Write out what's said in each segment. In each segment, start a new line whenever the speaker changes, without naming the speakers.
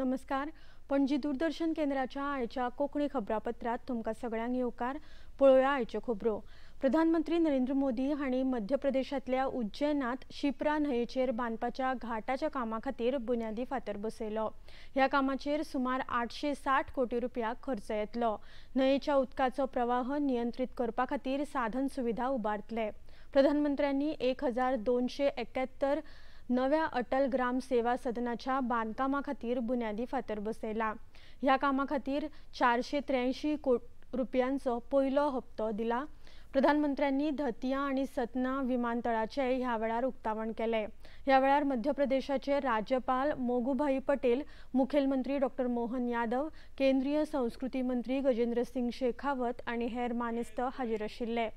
नमस्कार। पणजी दूरदर्शन केंद्राच्या आयच्या कोंकणी खबरापत्रात तुमकां सगळ्यांक येवकार। पळोवया आयच्यो खबरो। प्रधानमंत्री नरेंद्र मोदी हांणी मध्य प्रदेशांतल्या उज्जैनात शिप्रा न्हंयेचेर बांदपाच्या घाटाच्या कामा खातीर बुन्यादी फातर बसयलो। ह्या कामाचेर सुमार 860 कोटी रुपया खर्च येतलो। न्हंयेच्या उदकाचो प्रवाह नियंत्रीत करपा खातीर साधन सुविधा उबारतले। प्रधानमंत्र्यांनी 1271 नव्या अटल ग्राम सेवा सदनाच्या बांदकामा खातीर बुन्यादी फातर बसयला। ह्या कामा खातीर 483 कोटी रुपयांचो पयलो हप्तो दिला। प्रधानमंत्र्यांनी धतिया आणि सतना विमानतळाचे ह्या वेळार उक्तावण केले। ह्या वेळार मध्य प्रदेशाचे राज्यपाल मोगूभाई पटेल, मुखेलमंत्री डॉ. मोहन यादव, केंद्रीय संस्कृती मंत्री गजेंद्र सिंग शेखावत आणि हेर मानेस्त हाजीर आशिल्ले।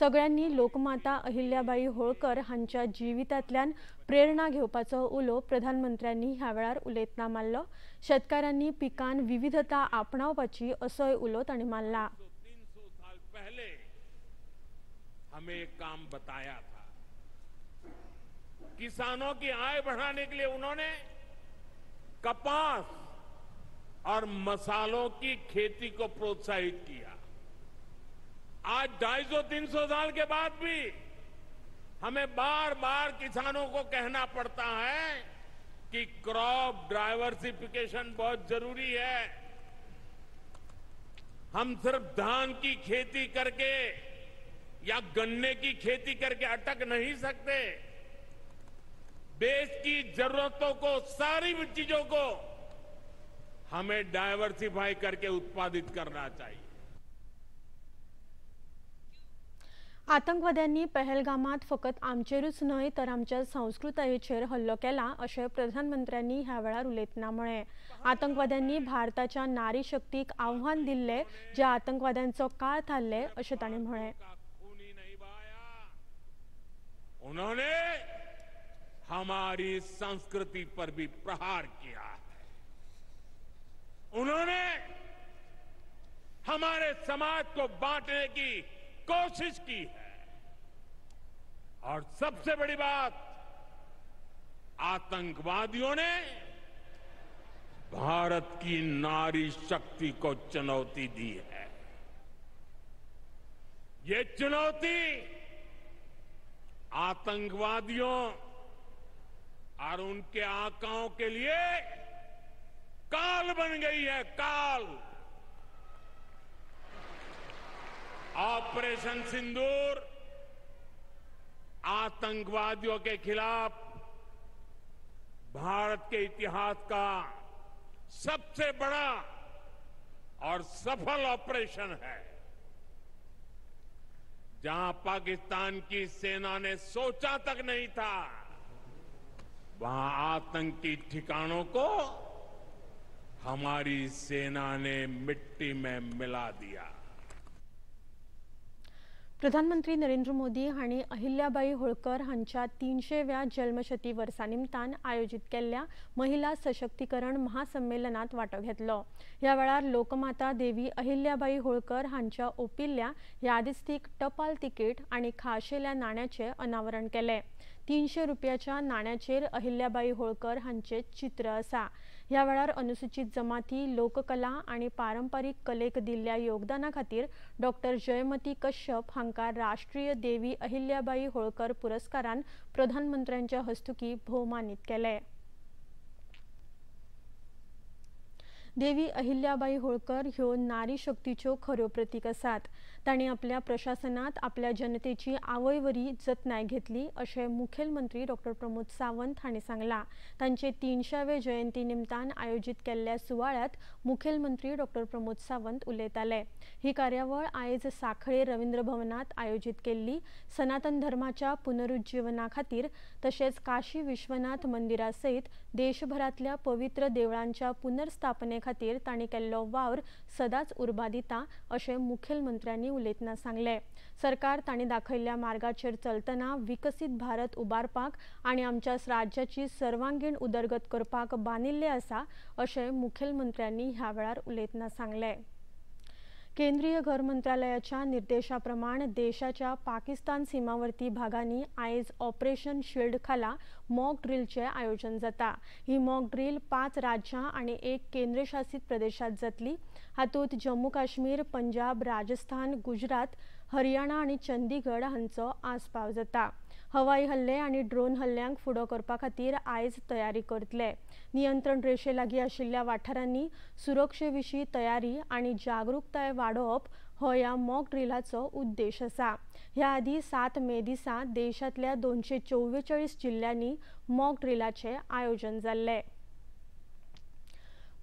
सगळ्यांनी लोकमाता अहिल्याबाई होळकर हांच्या जिवितांतल्यान प्रेरणा घेवपाचो उलो प्रधानमंत्र्यांनी ह्या वेळार उलयतना मारलो। शेतकारांनी पिकान विविधता आपणावपाची असोय उलो तांणी मारला।
300 साल पहले हमें एक काम बताया था। किसानों की आय बढ़ाने के लिए उन्होंने कपास और मसालों की खेती को प्रोत्साहित किया। आज 250-300 साल के बाद भी हमें बार बार किसानों को कहना पड़ता है कि क्रॉप डाइवर्सिफिकेशन बहुत जरूरी है। हम सिर्फ धान की खेती करके या गन्ने की खेती करके अटक नहीं सकते। देश की जरूरतों को, सारी चीजों को हमें डाइवर्सिफाई करके उत्पादित करना चाहिए।
आतंकवाद्यांनी पहलगामात फकत आमचेरूच न्हय तर आमच्या संस्कृतायेचेर हल्लो केला अशें प्रधानमंत्र्यांनी ह्या वेळार उलयतना म्हळें। आतंकवाद्यांनी भारताच्या नारी शक्तीक आव्हान दिल्ले, जे आतंकवाद्यांचो काळ थारले अशें तांणी म्हळें।
उन्होंने हमारी संस्कृति पर भी प्रहार किया है। उन्होंने हमारे समाज को बांटने की कोशिश की है। और सबसे बड़ी बात, आतंकवादियों ने भारत की नारी शक्ति को चुनौती दी है। ये चुनौती आतंकवादियों और उनके आकाओं के लिए काल बन गई है, काल। ऑपरेशन सिंदूर आतंकवादियों के खिलाफ भारत के इतिहास का सबसे बड़ा और सफल ऑपरेशन है। जहां पाकिस्तान की सेना ने सोचा तक नहीं था, वहां आतंकी ठिकानों को हमारी सेना ने मिट्टी में मिला दिया।
प्रधानमंत्री नरेंद्र मोदी हांणी अहिल्याबाई होळकर हांच्या 300व्या जन्मशती वर्सा निमतान आयोजित केल्ल्या महिला सशक्तीकरण महासंमेलनात वांटो घेतलो। ह्या वेळार लोकमाता देवी अहिल्याबाई होळकर हांच्या ओंपिल्ल्या यादिस्तीक टपाल तिकीट आणि खाशेल्या नाण्याचे अनावरण केले। 300 रुपयाच्या नाण्याचेर अहिल्याबाई होळकर हांचे चित्र आसा। ह्या वेळार अनुसूचित जमाती, लोककला आणि पारंपारीक कलेक दिल्ल्या योगदाना खातीर डॉ. जयमती कश्यप हांकां राष्ट्रीय देवी अहिल्याबाई होळकर पुरस्कारान प्रधानमंत्र्यांच्या हस्तुकीं भोवमानीत केले। देवी अहिल्याबाई होळकर ह्यो नारी शक्तीच्यो खऱ्यो प्रतीक आसात। तांणी आपल्या प्रशासनात आपल्या जनतेची आवयवरी जतनाय घेतली अशें मुखेलमंत्री डॉ. प्रमोद सावंत हांणी सांगलां। तांचे 300वे जयंती निमतान आयोजित केल्ल्या सुवाळ्यात मुखेलमंत्री डॉ. प्रमोद सावंत उलयताले। ही कार्यावळ आयज सांखळे रवींद्र भवनात आयोजित केल्ली। सनातन धर्माच्या पुनरुज्जीवना खातीर तशेंच काशी विश्वनाथ मंदिरा सयत देशभरातल्या पवित्र देवळांच्या पुनर्स्थापने खातीर तांणी केल्लो वावर सदांच उर्बा दिता अशें मुखेलमंत्र्यांनी उलयतना सांगले। सरकार तांणी दाखयल्ल्या मार्गाचेर चलतना विकसीत भारत उबारपाक आणि आमच्या राज्याची सर्वांगीण उदरगत करपाक बांदिल्ले आसा अशें मुखेलमंत्र्यांनी ह्या वेळार उलयतना सांगले। केंद्रीय घर मंत्रालयाच्या निर्देशाप्रमाणे देशाच्या पाकिस्तान सीमावर्ती भागांनी आयज ऑपरेशन शिल्ड खाला मॉक ड्रिलचे आयोजन जाता। ही मॉक ड्रिल 5 राज्यां आणि 1 केंद्रशासित प्रदेशात जातली। हातूंत जम्मू काश्मीर, पंजाब, राजस्थान, गुजरात, हरियाणा आणि चंदीगड हांचो आस्पाव जाता। हवाई हल्ले आणि ड्रोन हल्ल्यांक फुडो करपा खातीर आयज तयारी करतले। नियंत्रण रेषे लागीं आशिल्ल्या वाठारांनी सुरक्षेविशीं तयारी आणि जागरूकताय वाडोवप हो ह्या मॉक ड्रिलाचो उद्देश आसा। ह्या आदी 7 मे दिसा देशांतल्या 244 जिल्ल्यांनी मॉक ड्रिलाचे आयोजन जाल्ले।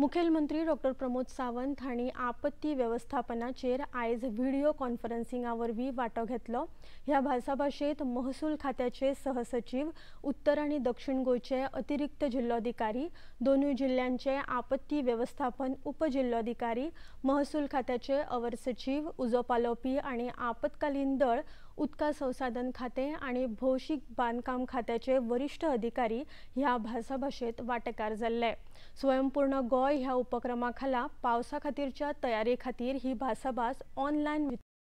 मुखेलमंत्री डॉ. प्रमोद सावंत हांणी आपत्ती वेवस्थापनाचेर आयज व्हिडिओ कॉन्फरन्सिंगा वरवीं वांटो घेतलो। ह्या भासाभाशेंत महसूल खात्याचे सहसचिव, उत्तर आनी दक्षिण गोंयचे अतिरिक्त जिल्लोधिकारी, दोनूय जिल्ल्यांचे आपत्ती वेवस्थापन उपजिल्लोधिकारी, महसूल खात्याचे अवर सचिव, उजो पालोवपी आनी आपतकालीन दळ, उदका संसाधन खाते आणि भौशीक बांदकाम खात्याचे वरिष्ठ अधिकारी ह्या भासाभाशेंत वांटेकार जाल्ले। स्वयंपूर्ण गोंय ह्या उपक्रमा खाला पावसा खातीरच्या तयारे खातीर ही भासाभास ऑनलायन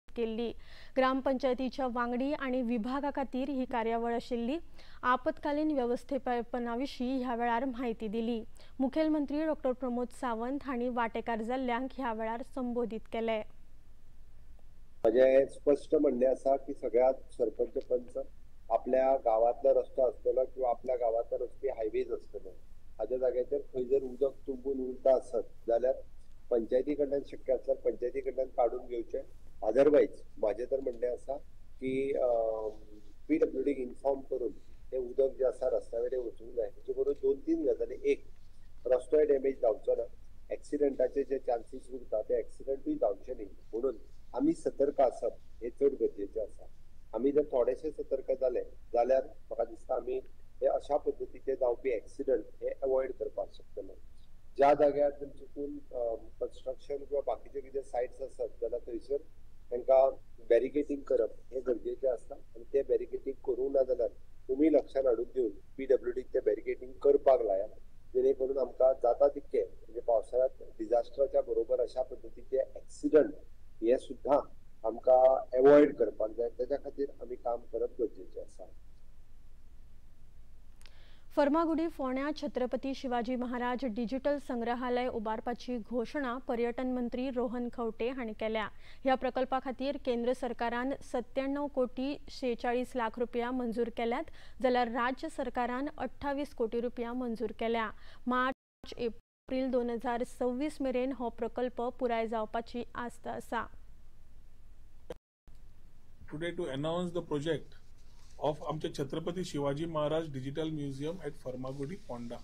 केल्ली। ग्रामपंचायतीच्या वांगडी आणि विभागा खातीर ही कार्यावळ आशिल्ली। आपतकालीन व्यवस्थापनाविशीं ह्या वेळार म्हायती दिली। मुखेलमंत्री डॉ. प्रमोद सावंत हांणी वांटेकार जाल्ल्यांक ह्या वेळार संबोधित केले।
माझे स्पष्ट म्हणणे असा की सगळ्यात सरपंच पंच आपल्या गावातला रस्तो असतलो किंवा आपल्या गावातला रस्ते हायवेज असतलो हाज्या जाग्याचेर खंय जर उदक तुंबून उरता आसत जाल्यार पंचायती कडल्यान शक्य आसल्यार पंचायती कडल्यान काढून घेवचे। अदरवायज माझे तर म्हणणे असा की PWDक इन्फॉर्म करून हे उदक जे आसा रस्त्यावेले वचूंक जाय। हेचे बरोबर 2-3 गजाली, एक रस्तो डॅमेज जावचो ना, एक्सिडेंटाचे जे चान्सीस उरता ते एक्सिडेंटूय जावचे न्ही म्हणून आम्ही सतर्क आसप हे चड गरजेचे आसा। आम्ही जर थोडेशे सतर्क जाले जाल्यार म्हाका दिसता आम्ही हे अशा पद्धतीचे जावपी एक्सिडेंट हे अवॉइड करपाक शकतले। ज्या जाग्यार जर चुकून कन्स्ट्रक्शन किंवा बाकीचे कितें साइट्स आसत जाल्यार थंयसर तांकां बॅरिकेडिंग करप हे गरजेचे आसता आणि ते बॅरिकेडिंग करूंक ना जाल्यार तुमी लक्षात हाडून दिवन PWDक ते बॅरिकेडिंग करपाक लायात, जेणे करून आमकां जाता तितके म्हणजे पावसाळ्यात डिझास्टराच्या बरोबर अशा पद्धतीचे एक्सिडेंट हे सुद्धा आमकां अवॉइड करपाक जाय। त्याच्या खातीर आमी काम करप गरजेचें आसा।
फर्मागुडी फोंड्या छत्रपती शिवाजी महाराज डिजिटल संग्रहालय उबारपाची घोषणा पर्यटन मंत्री रोहन खंवटे हांणी केल्या। ह्या प्रकल्पा खातीर केंद्र सरकारान 97 कोटी 46 लाख रुपया मंजूर केल्यात, जाल्यार राज्य सरकारान 28 कोटी रुपया मंजूर केल्या। मार्च-एप्रिल 2026 मेरेन हो प्रकल्प पुराय जावपाची आस्त आसा।
Today to announce the project of आमचे Chhatrapati Shivaji Maharaj digital museum at Farmagudi Ponda.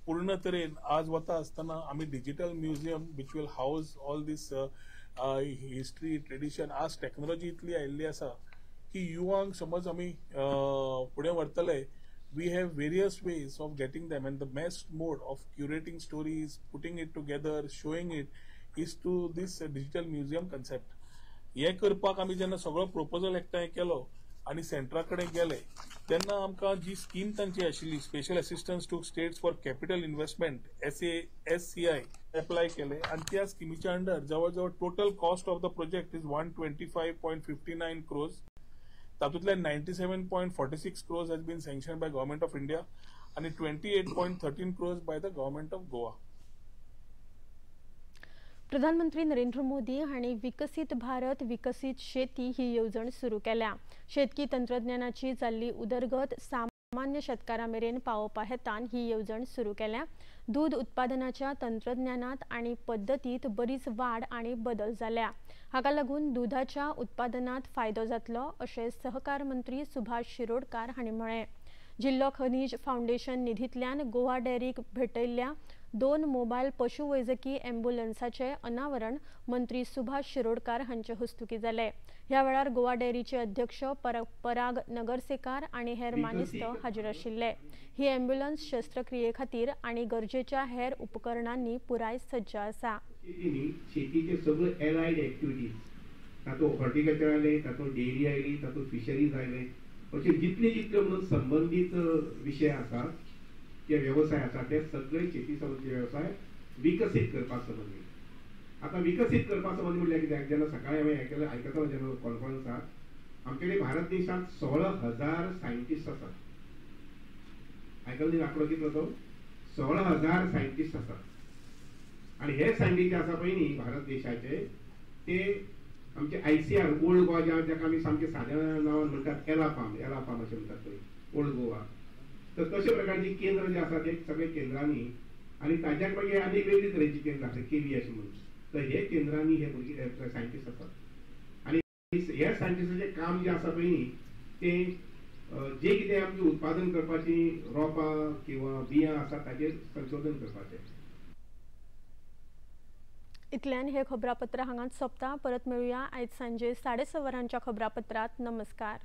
पूर्ण तरेन आज वता आसतना आमी digital museum which will house all this history tradition. आज टेक्नॉलॉजी इतली आयिल्ली आसा की युवांक समज आमी फुडें व्हरतले, we have various ways of getting them, and the best mode of curating stories, putting it together, showing it is to this digital museum concept. हे करपाक आमी जेन्ना सगळो प्रपोजल एकठांय केलो आणि सेंटरा कडेन गेले तेन्ना आमकां जी स्कीम तांची आशिल्ली special assistance to states for capital investment SCI apply केले आणि त्या स्किमीच्या अंडर जवळ जवळ total cost of the project is 125.59 crores। तातूंतल्यान 97.46 crores has been sanctioned by Government of India and 28.13 crores by the Government of Goa।
प्रधानमंत्री नरेंद्र मोदी हांणी विकसित भारत विकसित शेती ही येवजण सुरू केल्या। शेतकी तंत्रज्ञानाची जाल्ली उदरगत सामान्य शेतकारां मेरेन पावोवपा हेतान ही येवजण सुरू केल्या। दूध उत्पादनाच्या तंत्रज्ञानात आणि पद्धतीत बरीच वाढ आणि बदल जाल्या। हाका लागून दुधाच्या उत्पादनात फायदो जातलो अशें सहकार मंत्री सुभाष शिरोडकार हांणी म्हळें। जिल्लो खनिज फाउंडेशन निधींतल्यान गोवा डेअरीक भेटयल्ल्या 2 मोबायल पशुवैजकी अँब्युलन्साचे अनावरण मंत्री सुभाष शिरोडकार हांचे हस्तुकी जाले। ह्या वेळार गोवा डेअरीचे अध्यक्ष पराग नगरसेकार आणि हेर मानेस्त हाजीर आशिल्ले। ही अँब्युलन्स शस्त्रक्रिये खातीर आणि गरजेच्या हेर उपकरणांनी पुराय सज्ज आसा।
शेतीचे सगळे एलाइड ऍक्टिव्हिटीज, तातूंत हॉर्टिकल्चर आयले, तातूंत डेअरी आयली, तातूंत फिशरीज आयले, अशे जितले म्हणून संबंधित विषय आसात जे व्यवसाय आसा ते सगळे शेती संबंधी व्यवसाय विकसित करपाक संबंधित आता विकसित करपा संबंधी म्हटल्यार कित्याक जेन्ना सकाळी हांवें आयकता जेन्ना कॉन्फरन्साक आमचे कडेन भारत देशांत 16,000 सायंटिस्ट आसात. आयकला न्ही आंकडो कितलो तो? 16,000 सायंटिस्ट आसात. आनी हे सायंटिस्ट आसा पळय न्ही भारत देशाचे ते आमचे ICR ओल्ड गोवा जाका आमी सामके साद्या नांवान म्हणटात एलापाम अशें म्हणटात पळय ओल्ड गोवा. तर तशे प्रकारची केंद्र जे आसा ते सगळे केंद्रांनी आनी ताज्याक मागीर आनी वेगळी तरेची केंद्र आसा KV म्हणून. तर हे केंद्रांनी हे भुरगे सायंटिस्ट आसात आनी ह्या सायंटिस्टाचें काम जे आसा पळय न्ही ते जे कितें आमचे उत्पादन करपाची रोपां किंवा बियां आसात ताचेर संशोधन करपाचें.
इतल्यान हे खबरापत्र हांगाच सोंपता. परत मेळुया आयज सांजे 6:30 वरांच्या खबरापत्रात. नमस्कार.